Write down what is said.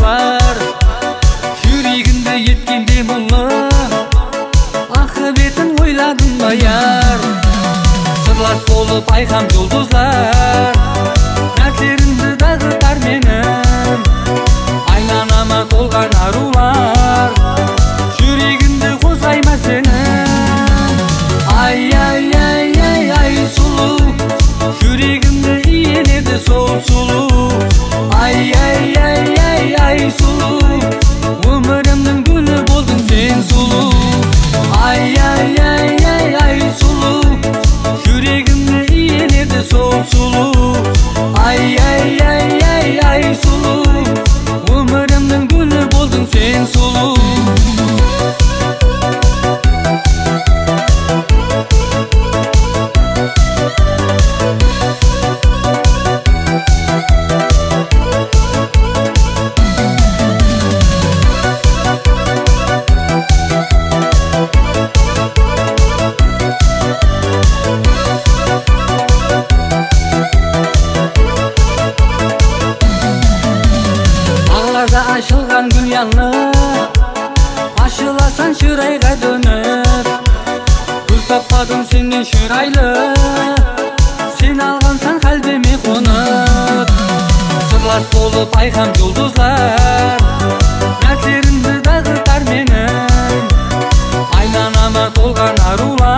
арулар, жүрегімді еткенде мұңлы, ақыбетін ойладым баяр. Сырлас болып айқам жұлдызлар, нәртерімді дағытар менің, айнанама толған арулар, жүрегімді қозайма сенің. Ай, ай, ай, ай, ай сұлу, жүрегімді иеледі сол сұлу. Ай, ай, ай, ай, ай сұлу, өмірімнің гүлі болдың сен сұлу. Ай, ай, ай, ай, ай сұлу, жүрегімді иеледі сол сұлу. Ай, ай, ай, ай, ай сұлу, өмірімнің гүлі болдың сен сұлу. Ашылған гүл яңы, ашыласан шырайға дөніп, гүл таппадым сенен шырайлы, сен алғансан қалбеме қонып. Сырлас болып айқам жұлдызлар, нәртерімді дағытар менің, айнанама толған арулар.